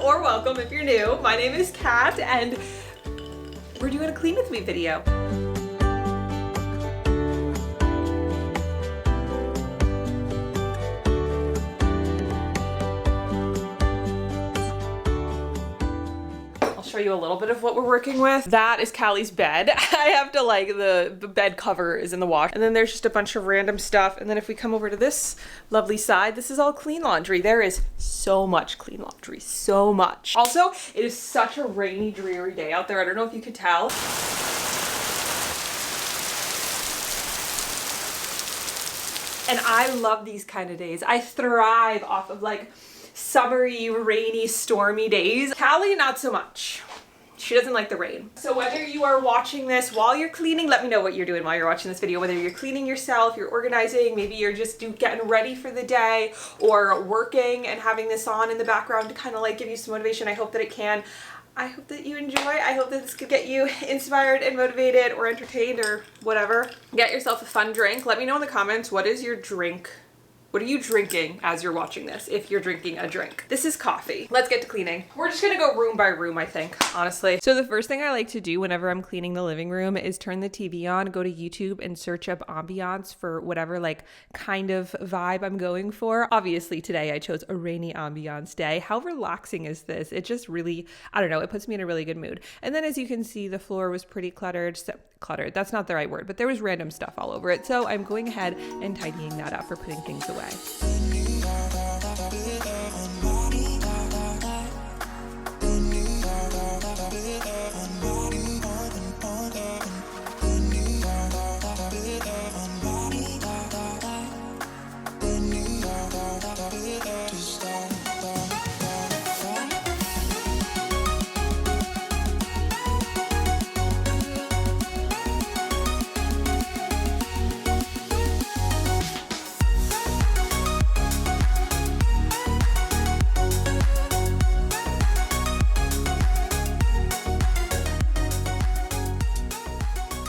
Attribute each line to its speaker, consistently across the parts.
Speaker 1: or welcome if you're new. My name is Kat and we're doing a clean with me video. Show you a little bit of what we're working with. That is Callie's bed. I have to like, the bed cover is in the wash. And then there's just a bunch of random stuff. And then if we come over to this lovely side, this is all clean laundry. There is so much clean laundry, so much. Also, it is such a rainy, dreary day out there. I don't know if you could tell. And I love these kind of days. I thrive off of like summery, rainy, stormy days. Callie, not so much. She doesn't like the rain. So whether you are watching this while you're cleaning, let me know what you're doing while you're watching this video. Whether you're cleaning yourself, you're organizing, maybe you're just getting ready for the day, or working and having this on in the background to kind of like give you some motivation. I hope that it can. I hope that you enjoy. I hope that this could get you inspired and motivated or entertained or whatever. Get yourself a fun drink. Let me know in the comments, what is your drink? What are you drinking as you're watching this, if you're drinking a drink? This is coffee. Let's get to cleaning. We're just gonna go room by room, I think, honestly. So the first thing I like to do whenever I'm cleaning the living room is turn the TV on, go to YouTube and search up ambiance for whatever like kind of vibe I'm going for. Obviously today I chose a rainy ambiance day. How relaxing is this? It just really, I don't know, it puts me in a really good mood. And then as you can see, the floor was pretty cluttered. Cluttered, that's not the right word, but there was random stuff all over it. So I'm going ahead and tidying that up for putting things away.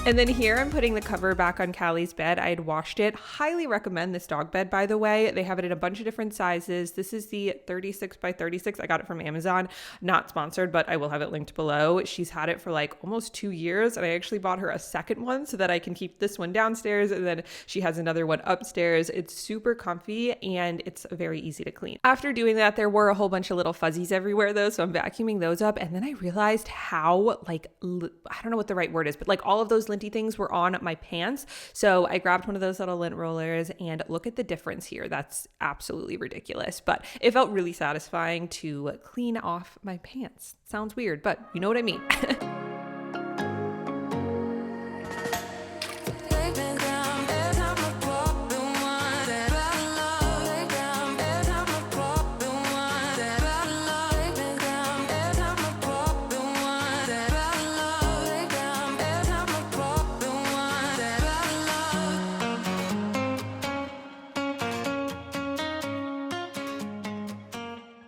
Speaker 1: And then here I'm putting the cover back on Callie's bed. I had washed it. Highly recommend this dog bed, by the way. They have it in a bunch of different sizes. This is the 36 by 36. I got it from Amazon. Not sponsored, but I will have it linked below. She's had it for like almost 2 years, and I actually bought her a second one so that I can keep this one downstairs, and then she has another one upstairs. It's super comfy and it's very easy to clean. After doing that, there were a whole bunch of little fuzzies everywhere though, so I'm vacuuming those up. And then I realized how like, I don't know what the right word is, but like all of those linty things were on my pants. So I grabbed one of those little lint rollers, and look at the difference here. That's absolutely ridiculous, but it felt really satisfying to clean off my pants. Sounds weird, but you know what I mean.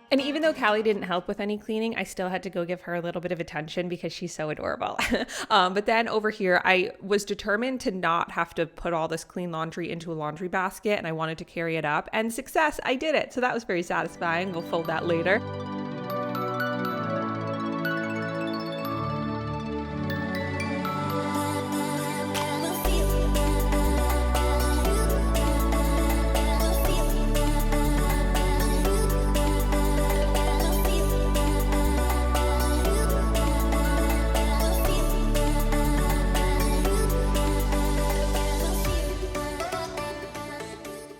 Speaker 1: And even though Callie didn't help with any cleaning, I still had to go give her a little bit of attention because she's so adorable. But then over here, I was determined to not have to put all this clean laundry into a laundry basket, and I wanted to carry it up. And success, I did it. So that was very satisfying. We'll fold that later.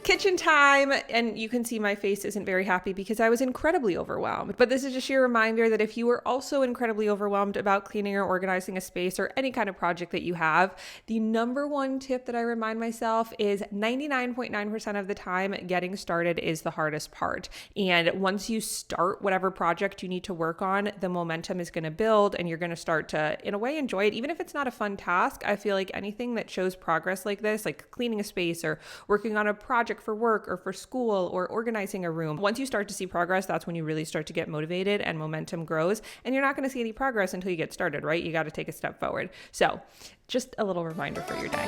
Speaker 1: Kitchen time, and you can see my face isn't very happy because I was incredibly overwhelmed. But this is just your reminder that if you were also incredibly overwhelmed about cleaning or organizing a space or any kind of project that you have, the number one tip that I remind myself is 99.9% of the time, getting started is the hardest part. And once you start whatever project you need to work on, the momentum is going to build and you're going to start to, in a way, enjoy it. Even if it's not a fun task, I feel like anything that shows progress like this, like cleaning a space or working on a project for work or for school or organizing a room, once you start to see progress, that's when you really start to get motivated and momentum grows. And you're not going to see any progress until you get started, right? You got to take a step forward. So just a little reminder for your day.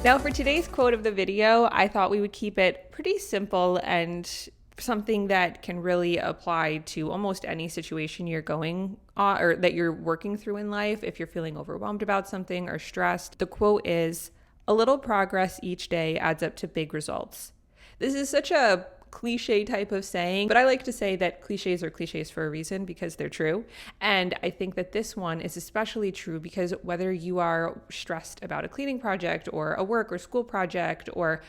Speaker 1: Now for today's quote of the video, I thought we would keep it pretty simple and something that can really apply to almost any situation you're going on or that you're working through in life. If you're feeling overwhelmed about something or stressed, the quote is, "A little progress each day adds up to big results." This is such a cliche type of saying, but I like to say that cliches are cliches for a reason because they're true. And I think that this one is especially true because whether you are stressed about a cleaning project or a work or school project, or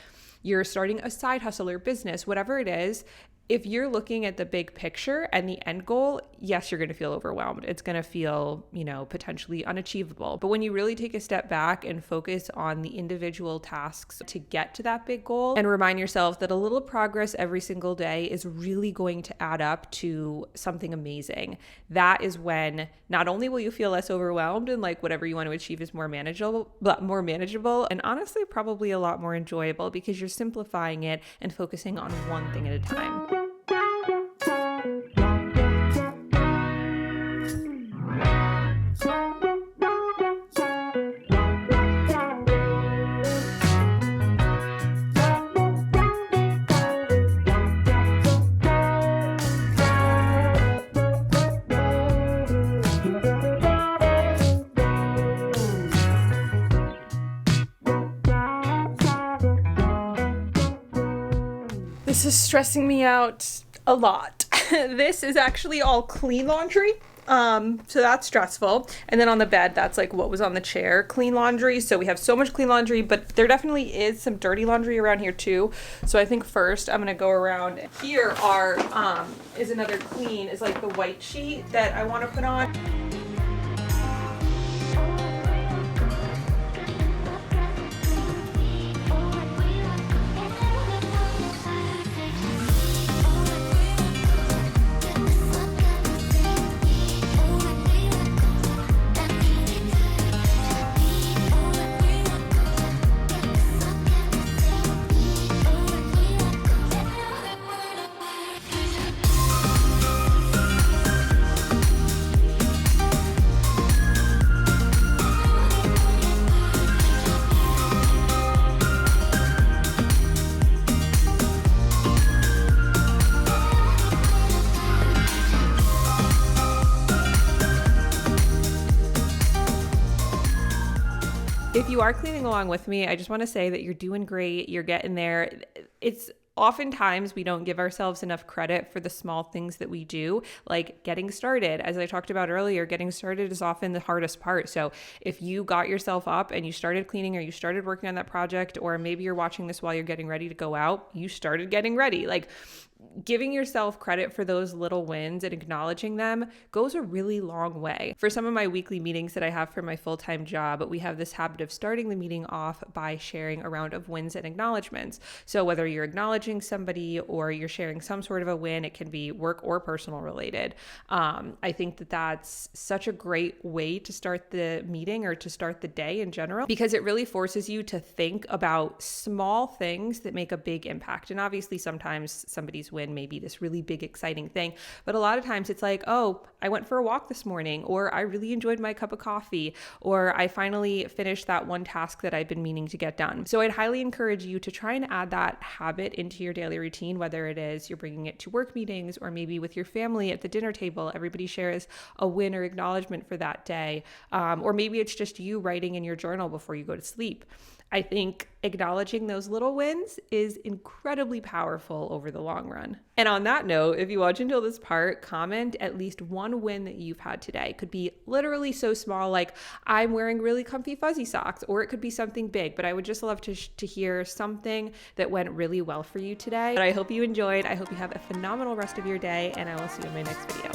Speaker 1: you're starting a side hustle or business, whatever it is, if you're looking at the big picture and the end goal, yes, you're going to feel overwhelmed. It's going to feel, potentially unachievable. But when you really take a step back and focus on the individual tasks to get to that big goal and remind yourself that a little progress every single day is really going to add up to something amazing, that is when not only will you feel less overwhelmed and like whatever you want to achieve is more manageable, and honestly, probably a lot more enjoyable because you're simplifying it and focusing on one thing at a time. This is stressing me out a lot. This is actually all clean laundry. So that's stressful. And then on the bed, that's like what was on the chair, clean laundry. So we have so much clean laundry, but there definitely is some dirty laundry around here too. So I think first I'm going to go around. Here is another clean, is like the white sheet that I want to put on. If you are cleaning along with me, I just want to say that you're doing great. You're getting there. It's oftentimes we don't give ourselves enough credit for the small things that we do, like getting started. As I talked about earlier, getting started is often the hardest part. So if you got yourself up and you started cleaning or you started working on that project, or maybe you're watching this while you're getting ready to go out, you started getting ready. Like giving yourself credit for those little wins and acknowledging them goes a really long way. For some of my weekly meetings that I have for my full-time job, we have this habit of starting the meeting off by sharing a round of wins and acknowledgements. So whether you're acknowledging somebody or you're sharing some sort of a win, it can be work or personal related. I think that that's such a great way to start the meeting or to start the day in general, because it really forces you to think about small things that make a big impact. And obviously sometimes somebody's win may be this really big, exciting thing. But a lot of times it's like, oh, I went for a walk this morning, or I really enjoyed my cup of coffee, or I finally finished that one task that I've been meaning to get done. So I'd highly encourage you to try and add that habit into your daily routine, whether it is you're bringing it to work meetings or maybe with your family at the dinner table, everybody shares a win or acknowledgement for that day. Or maybe it's just you writing in your journal before you go to sleep. I think acknowledging those little wins is incredibly powerful over the long run. And on that note, if you watch until this part, comment at least one win that you've had today. It could be literally so small, like I'm wearing really comfy fuzzy socks, or it could be something big, but I would just love to hear something that went really well for you today. But I hope you enjoyed. I hope you have a phenomenal rest of your day, and I will see you in my next video.